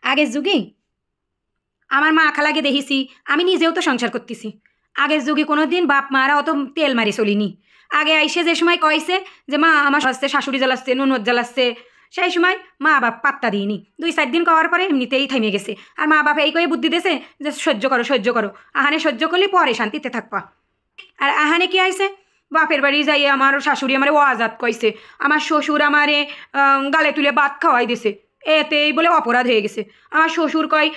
আগের যুগে আমার মা খালাকে দেখিছি, আমি নিজেও তো সংসার করতেছি। আগের যুগে কোনো দিন বাপ মারা অত তেল মারি চলিনি। আগে আইসে যে সময় কইছে যে মা আমার হচ্ছে শাশুড়ি জ্বালাচ্ছে, ননদ জ্বালাচ্ছে, সেই সময় মা বাপ পাত্তা দিইনি। 2-4 দিন কওয়ার পরে এমনিতেই থেমে গেছে। আর মা বাপ এই কয়ে বুদ্ধি দিয়েছে যে সহ্য করো সহ্য করো, আহানে সহ্য করলে পরে শান্তিতে থাকবা। আর আহানে কি আইছে, বাপের বাড়ি যাইয়ে আমার শাশুড়ি আমারে ওয়াজাত কইছে, আমার শ্বশুর আমারে গালে তুলে ভাত খাওয়াই দিছে, এতেই বলে অপরাধ হয়ে গেছে। আমার শ্বশুর কয়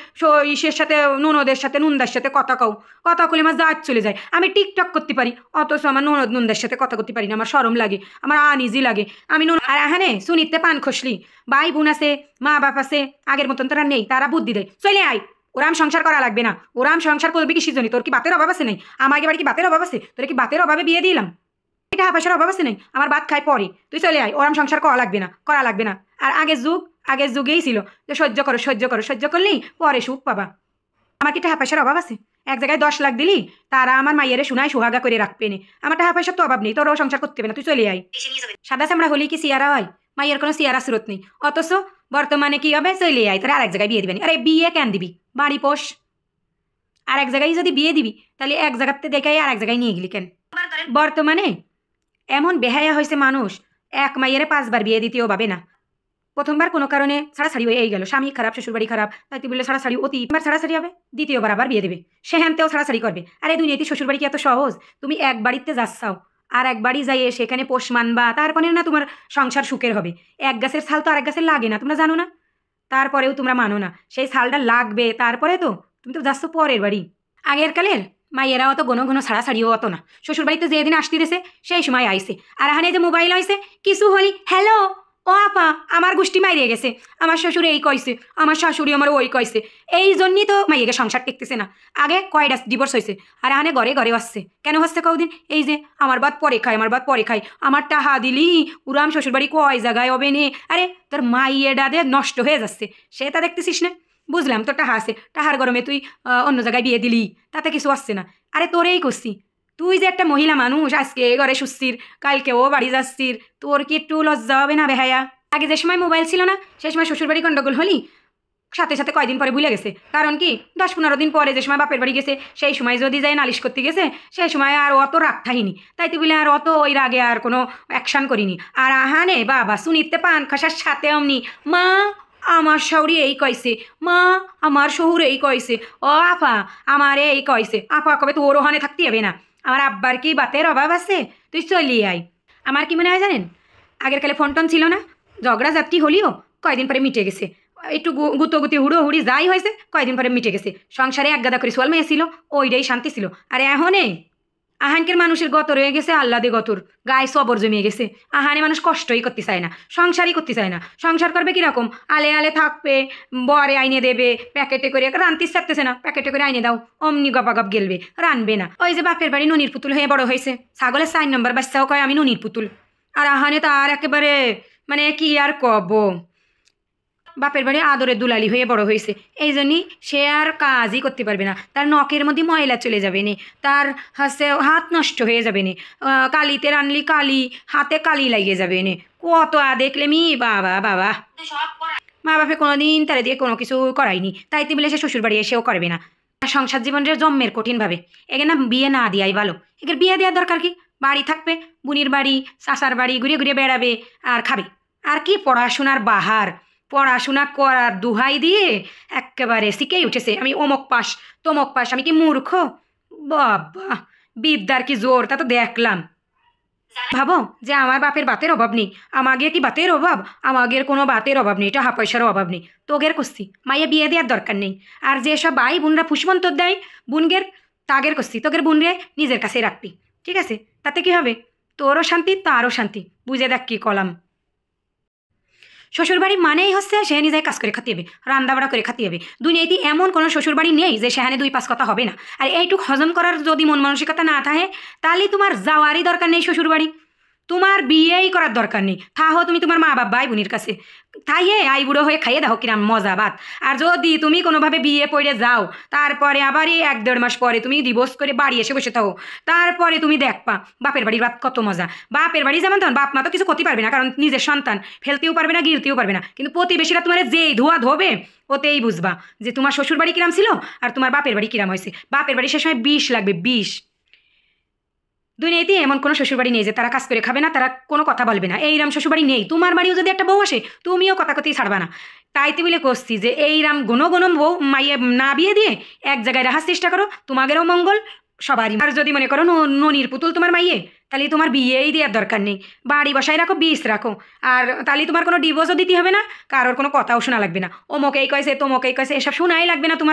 ইসের সাথে ননদের সাথে নুনদার সাথে কথা কও, কথা কলে আমার জাত চলে যায়। আমি টিকটক করতে পারি, অথচ আমার ননদ নুনদার সাথে কথা করতে পারি না, আমার শরম লাগে, আমার আনইজি লাগে। আমি আর আহানে শুনিতে পান খসলি, ভাই বোন আছে, মা বাপ আছে, আগের মতন তারা নেই, তারা বুদ্ধি দেয় চলে আয়, ওরাম সংসার করা লাগবে না, ওরাম সংসার করবি কি সিজনি, তোর কি বাতের অভাব আছে? নাই আমার বাড়ি কি বাতের অভাব আছে? তোর কি বাতের অভাবে বিয়ে দিলাম? এটা পয়সার অভাব আছে? নাই আমার ভাত খাই পরে, তুই চলে আয়, ওরাম সংসার করা লাগবে না, করা লাগবে না। আর আগের যুগেই ছিল যে সহ্য করো সহ্য করো, সহ্য করলেই পরে সুখ পাবা। আমার কি টাকা পয়সার অভাব আছে? এক জায়গায় 10 লাখ দিলি তারা আমার মাইয়েরে শোনায় সোহাগা করে রাখবে না। আমার টাকা পয়সার তো অভাব নেই, তোরও সংসার করতে হবে না, তুই চলে আয়। সাদা চামড়া হলেই কি সিয়ারা হয়? মাইয়ের কোনো সিয়ারা স্রোত নেই, অথচ বর্তমানে কি হবে, চলে আয়, তোরা আরেক জায়গায় বিয়ে দিবেন। আরে বিয়ে কেন দিবি, বাড়ি পোষ। আর এক জায়গায় যদি বিয়ে দিবি তাহলে এক জায়গাতে দেখাই আর এক জায়গায় নিয়ে গেলি কেন? বর্তমানে এমন বেহায়া হয়েছে মানুষ, এক মাইয়েরে 5 বার বিয়ে দিতেও পাবে না। প্রথমবার কোনো কারণে ছাড়াছাড়ি হয়ে গেল, স্বামী খারাপ, শ্বশুরবাড়ি খারাপ, তাই বলে ছাড়াছাড়ি অতিবার ছাড়াছাড়ি হবে, দ্বিতীয়বার আবার বিয়ে দেবে, সেখানতেও ছাড়াছাড়ি করবে। আরে দুনিয়াতে শ্বশুরবাড়ি কি এত সহজ? তুমি এক বাড়িতে যাচ্ছাও, আর এক বাড়ি যাইয়ে সেখানে পোষ মানবা, তারপরে না তোমার সংসার সুখের হবে। এক গাছের ছাল তো আরেক গাছের লাগে না, তোমরা জানো না? তারপরেও তোমরা মানো না, সেই ছালটা লাগবে, তারপরে তো তুমি তো যাচ্ছ পরের বাড়ি। আগের কালের মাইয়েরা অত ঘন ঘন ছাড়াছাড়িও অত না, শ্বশুরবাড়িতে যেদিন আসতে দিয়েছে সেই সময় আইসে। আর এখানে যে মোবাইল হয়েছে, কিছু হলি হ্যালো ও আপা আমার গোষ্ঠী মাইরে গেছে, আমার শ্বশুর এই কইছে, আমার শাশুড়ি আমার ওই কইছে, এই জন্যই তো মাইয়েকে সংসার টেকতেছে না। আগে কয়টা ডিভোর্স হয়েছে, আর এখানে ঘরে ঘরে আসছে। কেন হচ্ছে কদিন? এই যে আমার বাদ পরে খায়, আমার বাদ পরে খায়, আমার টাহা দিলি উরাম শ্বশুরবাড়ি কয় জায়গায় হবে নে। আরে তোর মাইয়ে ডাদে নষ্ট হয়ে যাচ্ছে, সেটা দেখতেছিস না? বুঝলাম তোর টাহা আছে, টাহার গরমে তুই অন্য জায়গায় বিয়ে দিলি, তাতে কিছু আসছে না। আরে তোরেই করছি, তুই যে একটা মহিলা মানুষ, আজকে এ ঘরে শুচ্ছির, কালকে ও বাড়ি যাচ্ছির, তোর কি একটু লজ্জা হবে না বেহায়া? আগে যে সময় মোবাইল ছিল না, সেই সময় শ্বশুরবাড়ি গন্ডগোল হলি সাথে সাথে কয়দিন পরে ভুলে গেছে। কারণ কি 10-15 দিন পরে যে সময় বাপের বাড়ি গেছে, সেই সময় যদি যাই নালিশ করতে গেছে, সেই সময় আর অত রাগ থাইনি, তাইতে বলে আর অত ওই রাগে আর কোনো অ্যাকশান করিনি। আর আহানে বাবা শুনিতে পান খাসার সাথে অমনি, মা আমার শাউরি এই কইছে, মা আমার শহুর এই কইছে, ও আপা আমার এই কইছে। আপা কবে তোর ওখানে থাকতে হবে না, আমার আব্বার কি বাতের অভাব আছে? তুই চলিয়ে আয়। আমার কি মনে হয় জানেন, আগের কালে ফোন টোন ছিল না, ঝগড়া জাতি হলিও কয়দিন পরে মিটে গেছে, একটু গুতোগুতি হুড়োহুড়ি যাই হয়েছে কয়দিন পরে মিটে গেছে। সংসারে এক গাদা করে সোয়াল মেয়ে ছিল, ওইটাই শান্তি ছিল। আর এখনে আহানকের মানুষের গতর হয়ে গেছে, আহ্লাদে গতর গায়ে সবর জমিয়ে গেছে। আহানে মানুষ কষ্টই করতে চায় না, সংসারই করতে চায় না। সংসার করবে কীরকম, আলে আলে থাকবে, বরে আইনে দেবে, প্যাকেটে করে রানতে চাচ্ছে না, প্যাকেটে করে আইনে দাও, অমনি গপাগপ গেলবে, রানবে না। ওই যে বাপের বাড়ি নুনির পুতুল হয়ে বড় হয়েছে, ছাগলের 4 নম্বর বাচ্চাও কয় আমি নুনির পুতুল। আর আহানে তার একেবারে মানে কি আর কব, বাপের বাড়ি আদরের দুলালি হয়ে বড় হয়েছে, এই জন্যই সে আর কাজই করতে পারবে না, তার নখের মধ্যে ময়লা চলে যাবে নে, তার হাসে হাত নষ্ট হয়ে যাবে নে, কালিতে রানলি কালি, হাতে কালি লাগিয়ে যাবে নে, কত দেখলে মি বাবা বাবা। মা বাপে কোনোদিন তারা দিয়ে কোনো কিছু করায়নি, তাইতে বলে সে শ্বশুর বাড়ি এসেও করবে না। সংসার জীবনের জন্মের কঠিনভাবে এগে না বিয়ে না দিয়াই ভালো। এগের বিয়ে দেওয়ার দরকার কি, বাড়ি থাকবে, বুনির বাড়ি চাষার বাড়ি ঘুরে ঘুরে বেড়াবে আর খাবে। আর কি পড়াশোনার বাহার, পড়াশোনা করার দুহাই দিয়ে একেবারে শিখেই উঠেছে আমি অমক পাস তমক পাস, আমি কি মূর্খ? বাবা বিদ্যার কি জোর, তা তো দেখলাম। ভাবো যে আমার বাপের বাতের অভাব নেই, আমাদের কি বাতের অভাব? আমাদের কোনো বাতের অভাব নেই, টাকা পয়সারও অভাব নেই, তোগের কস্তি মাইয়া বিয়ে দেওয়ার দরকার নেই। আর যেসব ভাই বোনরা ফুসমন্তর দেয় বুনগের, তাগের কস্তি তোগের বোনরে নিজের কাছে রাখবি, ঠিক আছে? তাতে কি হবে, তোরও শান্তি তারও শান্তি। বুঝে দেখ কি কলাম। শ্বশুরবাড়ি মানেই হচ্ছে সে নিজে কাজ করে খাতে হবে, রান্নাবাড়া করে খাতে হবে। দুনিয়াতে এমন কোনো শ্বশুরবাড়ি নেই যে সেখানে 2-5 কথা হবে না। আর এইটুক হজম করার যদি মন মানসিকতা না থাকে, তাহলে তোমার যাওয়ারই দরকার নেই শ্বশুরবাড়ি। তোমার বিয়েই করার দরকার নেই, থাহো তুমি তোমার মা বাপ ভাই বোনের কাছে, তাই হে আই বুড়ো হয়ে খাইয়ে দাও কিরাম মজা ভাত। আর যদি তুমি কোনোভাবে বিয়ে পড়ে যাও, তারপরে আবার এই 1-1.5 মাস পরে তুমি ডিভোর্স করে বাড়ি এসে বসে থাকো, তারপরে তুমি দেখবা বাপের বাড়ির ভাত কত মজা। বাপের বাড়ি যেমন তখন বাপ মা তো কিছু করতে পারবে না, কারণ নিজের সন্তান ফেলতেও পারবে না, গিলতেও পারবে না, কিন্তু প্রতিবেশীরা তোমার যেই ধোয়া ধোবে ওতেই বুঝবা যে তোমার শ্বশুর বাড়ি কিরাম ছিল আর তোমার বাপের বাড়ি কিরাম হয়েছে। বাপের বাড়ি সে সময় 20 লাগবে, 20। দুনিয়াতে এমন কোনো শ্বশুরবাড়ি নেই যে তারা কাজ করে খাবে না, তারা কোনো কথা বলবে না, এইরাম শ্বশুরবাড়ি নেই। তোমার বাড়িও যদি একটা বউ আসে, তুমিও কথা কথাই ছাড়বা না। তাইতে বলে করছি যে এইরাম ঘন ঘন বউ মাইয়ে না বিয়ে দিয়ে এক জায়গায় রাখার চেষ্টা করো, তোমাদেরও মঙ্গল সবারই। আর যদি মনে করো ননির পুতুল তোমার মাইয়ে, তাহলে তোমার বিয়েই দেওয়ার দরকার নেই, বাড়ি বসায় রাখো, 20 রাখো। আর তাহলে তোমার কোনো ডিভোর্সও দিতে হবে না, কারোর কোনো কথাও শোনা লাগবে না, অমুক এই কয়েছে তমুক এই কয়েছে এসব শোনাই লাগবে না তোমার।